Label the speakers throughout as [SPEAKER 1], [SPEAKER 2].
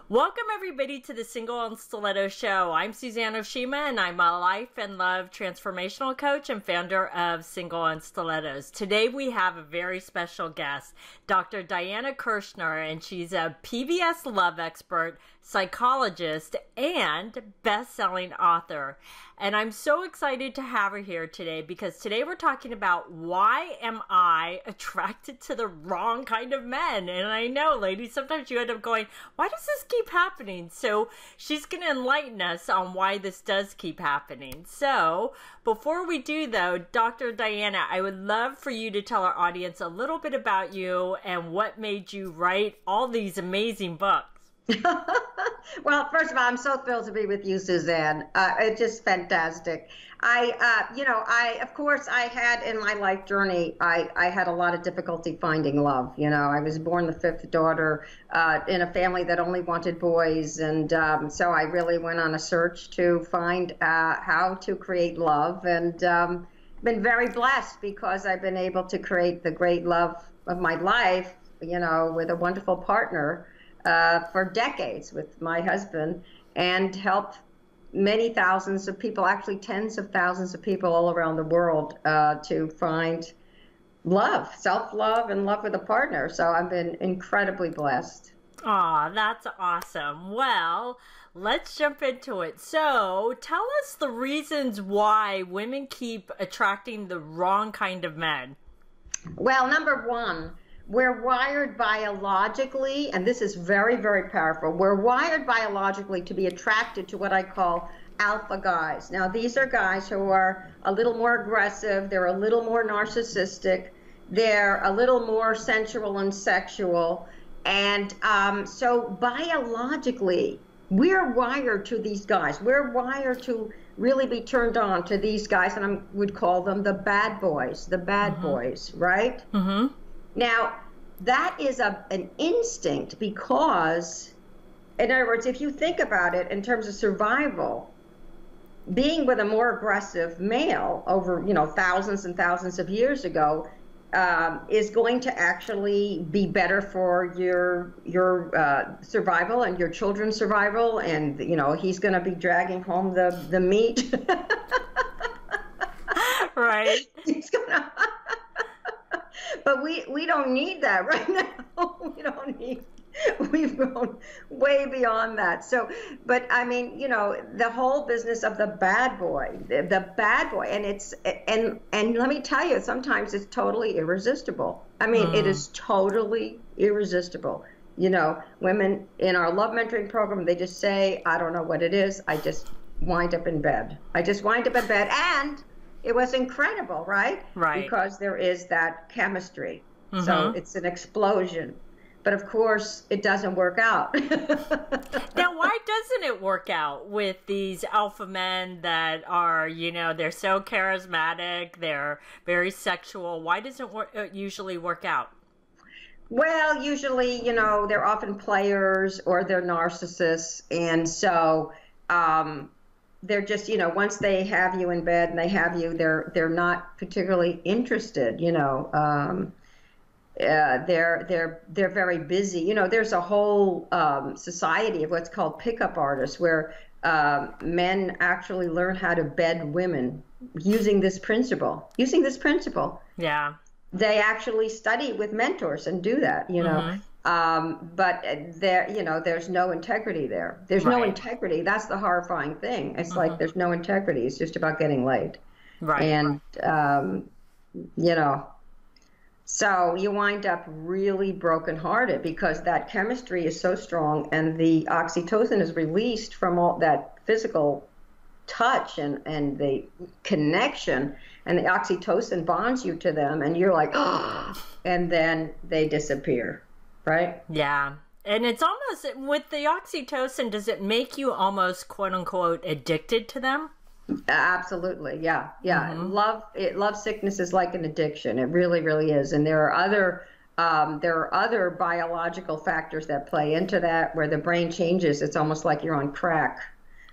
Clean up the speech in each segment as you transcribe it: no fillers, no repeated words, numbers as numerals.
[SPEAKER 1] Welcome everybody to the Single and Stiletto Show. I'm Suzanne Oshima and I'm a life and love transformational coach and founder of Single and Stilettos. Today we have a very special guest, Dr. Diana Kirshner, and she's a PBS love expert, psychologist, and best-selling author. And I'm so excited to have her here today because today we're talking about why am I attracted to the wrong kind of men? And I know, ladies, sometimes you end up going, why does this keep happening? So she's going to enlighten us on why this does keep happening. So before we do, though, Dr. Diana, I would love for you to tell our audience a little bit about you and what made you write all these amazing books.
[SPEAKER 2] Well, first of all, I'm so thrilled to be with you, Suzanne. It's just fantastic. Of course, I had in my life journey, I had a lot of difficulty finding love. I was born the fifth daughter in a family that only wanted boys. And so I really went on a search to find how to create love, and been very blessed because I've been able to create the great love of my life, with a wonderful partner. For decades with my husband, and helped many thousands of people, actually tens of thousands of people all around the world to find love, self-love, and love with a partner. So I've been incredibly blessed.
[SPEAKER 1] Aw, that's awesome. Well, let's jump into it. So tell us the reasons why women keep attracting the wrong kind of men.
[SPEAKER 2] Well, number one, we're wired biologically, and this is very, very powerful. We're wired biologically to be attracted to what I call alpha guys. Now, these are guys who are a little more aggressive. They're a little more narcissistic. They're a little more sensual and sexual. And so biologically, we're wired to these guys. We're wired to really be turned on to these guys, and I would call them the bad boys, boys, right?
[SPEAKER 1] Mm-hmm.
[SPEAKER 2] Now, that is an instinct because, in other words, if you think about it in terms of survival, being with a more aggressive male over, thousands and thousands of years ago is going to actually be better for your survival and your children's survival. And, he's going to be dragging home the meat.
[SPEAKER 1] Right.
[SPEAKER 2] He's going to... But we don't need that right now. We've gone way beyond that. So, but I mean, the whole business of the bad boy, and let me tell you, sometimes it's totally irresistible. I mean, it is totally irresistible. Women in our love mentoring program, they just say, I don't know what it is. I just wind up in bed. And it was incredible, right?
[SPEAKER 1] Right.
[SPEAKER 2] Because there is that chemistry.
[SPEAKER 1] Mm-hmm.
[SPEAKER 2] So it's an explosion. But of course, it doesn't work out.
[SPEAKER 1] Now, why doesn't it work out with these alpha men that are, they're so charismatic, they're very sexual? Why doesn't it usually work out?
[SPEAKER 2] Well, usually, they're often players or they're narcissists. And so... they're just, once they have you in bed and they have you, they're not particularly interested. They're very busy. There's a whole society of what's called pickup artists, where men actually learn how to bed women using this principle.
[SPEAKER 1] Yeah.
[SPEAKER 2] They actually study with mentors and do that.
[SPEAKER 1] Mm-hmm.
[SPEAKER 2] But there's no integrity there. There's no integrity. That's the horrifying thing. It's like there's no integrity. It's just about getting laid.
[SPEAKER 1] Right.
[SPEAKER 2] And, so you wind up really brokenhearted because that chemistry is so strong, and the oxytocin is released from all that physical touch and the connection, and the oxytocin bonds you to them, and you're like, oh, and then they disappear. Right?
[SPEAKER 1] Yeah. And it's almost, with the oxytocin, does it make you almost, quote unquote, addicted to them?
[SPEAKER 2] Absolutely. Yeah. Yeah.
[SPEAKER 1] Mm-hmm.
[SPEAKER 2] Love sickness is like an addiction. It really, really is. And there are other biological factors that play into that, where the brain changes. It's almost like you're on crack.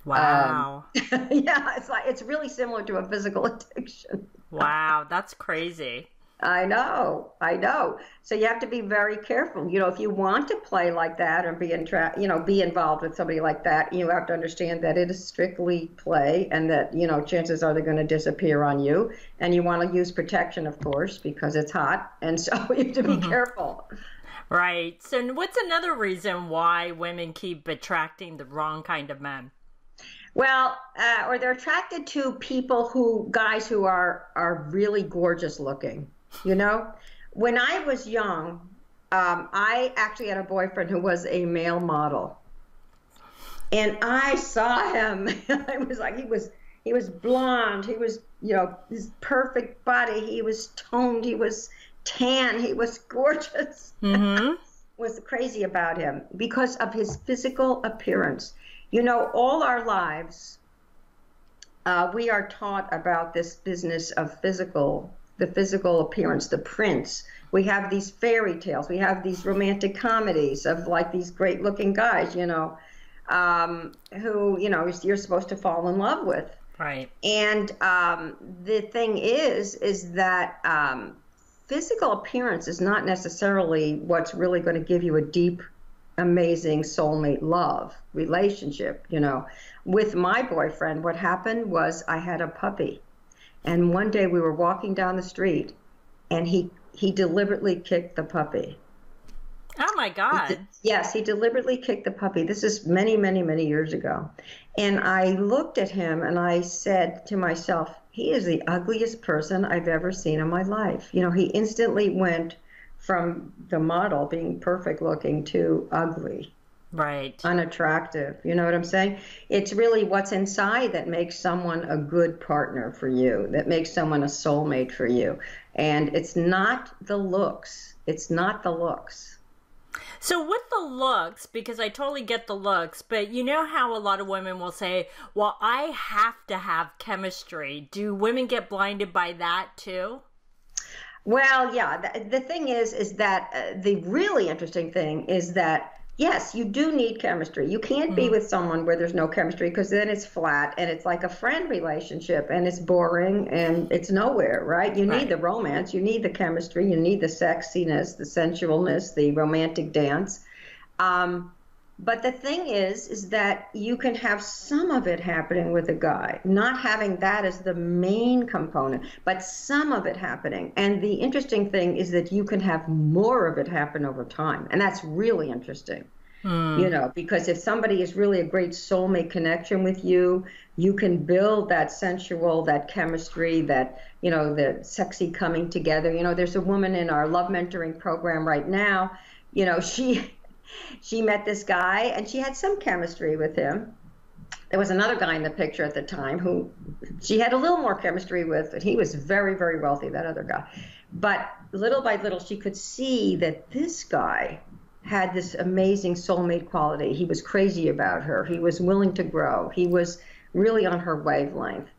[SPEAKER 1] Wow.
[SPEAKER 2] Yeah. It's really similar to a physical addiction.
[SPEAKER 1] Wow. That's crazy.
[SPEAKER 2] I know, I know. So you have to be very careful. If you want to play like that and be involved with somebody like that, you have to understand that it is strictly play, and that, chances are they're going to disappear on you. And you want to use protection, of course, because it's hot. And so you have to be careful.
[SPEAKER 1] Right. So what's another reason why women keep attracting the wrong kind of men?
[SPEAKER 2] Well, or they're attracted to guys who are really gorgeous looking. When I was young, I actually had a boyfriend who was a male model, and I saw him. I was like, he was blonde. He was, his perfect body. He was toned. He was tan. He was gorgeous.
[SPEAKER 1] Mm-hmm.
[SPEAKER 2] Was crazy about him because of his physical appearance. All our lives, we are taught about this business of the physical appearance, the prince. We have these fairy tales. We have these romantic comedies of like these great looking guys, who, you're supposed to fall in love with.
[SPEAKER 1] Right.
[SPEAKER 2] And the thing is that physical appearance is not necessarily what's really going to give you a deep, amazing soulmate love relationship. With my boyfriend, what happened was I had a puppy. And one day we were walking down the street, and he deliberately kicked the puppy.
[SPEAKER 1] Oh my God.
[SPEAKER 2] Yes, he deliberately kicked the puppy. This is many, many, many years ago. And I looked at him and I said to myself, he is the ugliest person I've ever seen in my life. He instantly went from the model being perfect looking to ugly.
[SPEAKER 1] Right.
[SPEAKER 2] Unattractive. You know what I'm saying? It's really what's inside that makes someone a good partner for you, that makes someone a soulmate for you. And it's not the looks. It's not the looks.
[SPEAKER 1] So with the looks, because I totally get the looks, but you know how a lot of women will say, well, I have to have chemistry. Do women get blinded by that too?
[SPEAKER 2] Well, yeah. The thing is that the really interesting thing is that yes, you do need chemistry. You can't be with someone where there's no chemistry, because then it's flat and it's like a friend relationship and it's boring and it's nowhere, right? You need the romance, you need the chemistry, you need the sexiness, the sensualness, the romantic dance. But the thing is that you can have some of it happening with a guy, not having that as the main component, but some of it happening. And the interesting thing is that you can have more of it happen over time. And that's really interesting, because if somebody is really a great soulmate connection with you, you can build that sensual, that chemistry, that, the sexy coming together. There's a woman in our love mentoring program right now, she met this guy and she had some chemistry with him. There was another guy in the picture at the time who she had a little more chemistry with, and he was very, very wealthy, that other guy. But little by little, she could see that this guy had this amazing soulmate quality. He was crazy about her. He was willing to grow. He was really on her wavelength.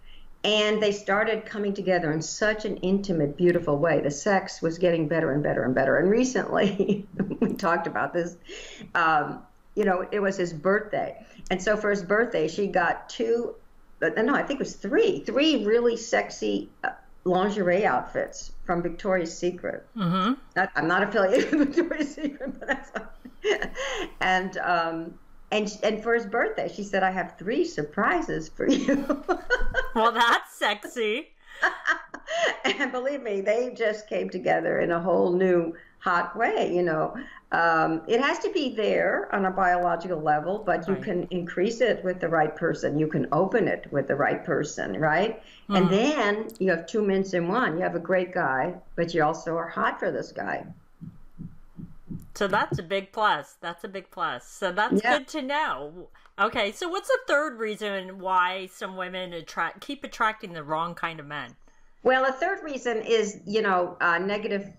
[SPEAKER 2] And they started coming together in such an intimate, beautiful way. The sex was getting better and better and better. And recently, we talked about this, it was his birthday. And so for his birthday, she got I think it was three really sexy lingerie outfits from Victoria's Secret. Mm-hmm. I'm not affiliated with Victoria's Secret, but that's and for his birthday, she said, I have 3 surprises for you.
[SPEAKER 1] Well, that's sexy.
[SPEAKER 2] And believe me, they just came together in a whole new hot way. It has to be there on a biological level, but you can increase it with the right person. You can open it with the right person, right? Mm-hmm. And then you have 2 mints in one. You have a great guy, but you also are hot for this guy.
[SPEAKER 1] So that's a big plus. That's a big plus. So that's good to know. Okay, so what's the third reason why some women keep attracting the wrong kind of men?
[SPEAKER 2] Well, the third reason is, negative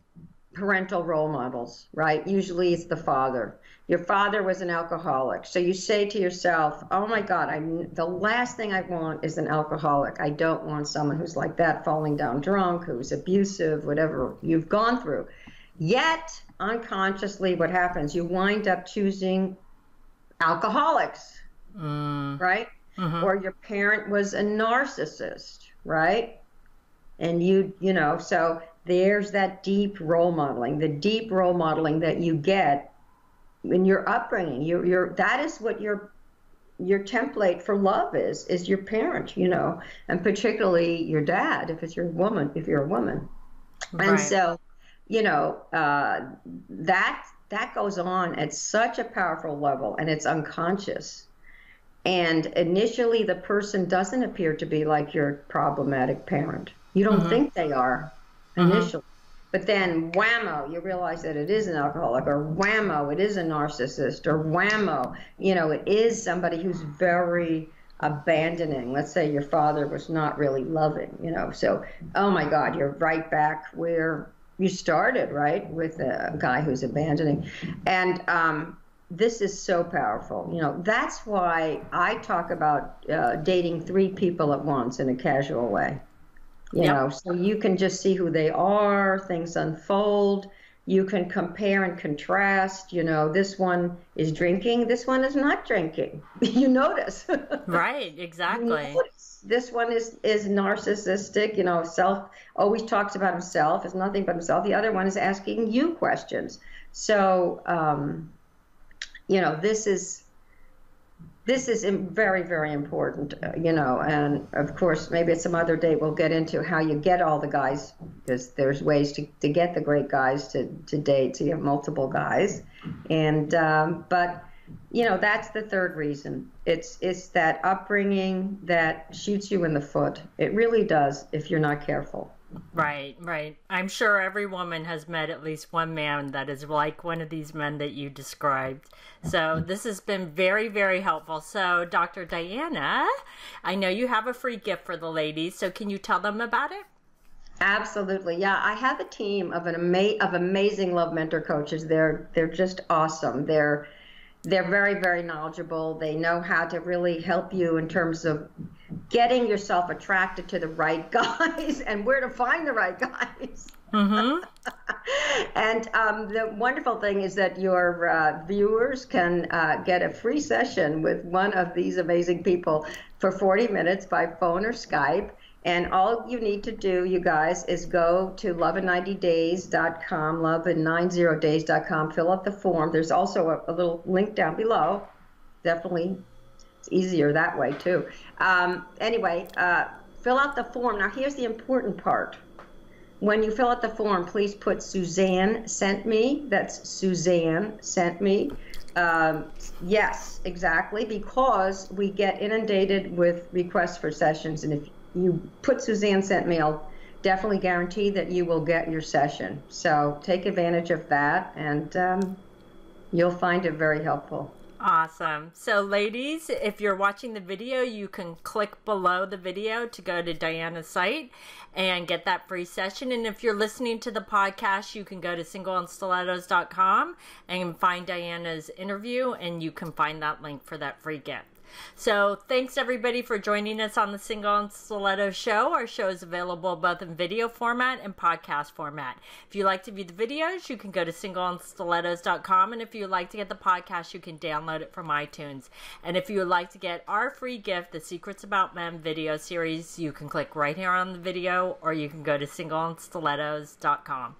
[SPEAKER 2] parental role models, right? Usually it's the father. Your father was an alcoholic. So you say to yourself, oh my God, the last thing I want is an alcoholic. I don't want someone who's like that, falling down drunk, who's abusive, whatever you've gone through. Yet, unconsciously, what happens? You wind up choosing alcoholics, right? Mm-hmm. Or your parent was a narcissist, right? And so there's that deep role modeling, the deep role modeling that you get in your upbringing. That is what your template for love is your parent, you know, and particularly your dad if you're a woman.
[SPEAKER 1] Right.
[SPEAKER 2] And so, you know, that goes on at such a powerful level, and it's unconscious. And initially, the person doesn't appear to be like your problematic parent. You don't think they are initially. But then, whammo, you realize that it is an alcoholic, or whammo, it is a narcissist, or whammo, you know, it is somebody who's very abandoning. Let's say your father was not really loving, you know. So, oh my God, you're right back where you started, right, with a guy who's abandoning. And this is so powerful. You know, that's why I talk about dating 3 people at once in a casual way. You know, so you can just see who they are, things unfold. You can compare and contrast. You know, this one is drinking, this one is not drinking. You notice.
[SPEAKER 1] Right, exactly.
[SPEAKER 2] You notice. This one is narcissistic, you know, always talks about himself, is nothing but himself. The other one is asking you questions. So, you know, this is very, very important, you know, and of course, maybe at some other day we'll get into how you get all the guys, because there's ways to get the great guys to date, so you have multiple guys. And, but, you know, that's the third reason. It's that upbringing that shoots you in the foot. It really does if you're not careful.
[SPEAKER 1] Right, right. I'm sure every woman has met at least one man that is like one of these men that you described. So this has been very, very helpful. So Dr. Diana, I know you have a free gift for the ladies, so can you tell them about it?
[SPEAKER 2] Absolutely. Yeah, I have a team of amazing love mentor coaches. They're just awesome. They're very, very knowledgeable. They know how to really help you in terms of getting yourself attracted to the right guys and where to find the right guys. And the wonderful thing is that your viewers can get a free session with one of these amazing people for 40 minutes by phone or Skype. And all you need to do, you guys, is go to lovein90days.com, lovein90days.com, fill out the form. There's also a little link down below. Definitely, it's easier that way, too. Anyway, fill out the form. Now, here's the important part. When you fill out the form, please put Suzanne sent me. That's Suzanne sent me. Yes, exactly, because we get inundated with requests for sessions, and if you put Suzanne sent me, I'll definitely guarantee that you will get your session. So take advantage of that, and you'll find it very helpful.
[SPEAKER 1] Awesome. So ladies, if you're watching the video, you can click below the video to go to Diana's site and get that free session. And if you're listening to the podcast, you can go to singleandstilettos.com and find Diana's interview, and you can find that link for that free gift. So thanks everybody for joining us on the Single and Stiletto Show. Our show is available both in video format and podcast format. If you like to view the videos, you can go to singleandstilettos.com. And if you would like to get the podcast, you can download it from iTunes. And if you would like to get our free gift, the Secrets About Men video series, you can click right here on the video, or you can go to singleandstilettos.com.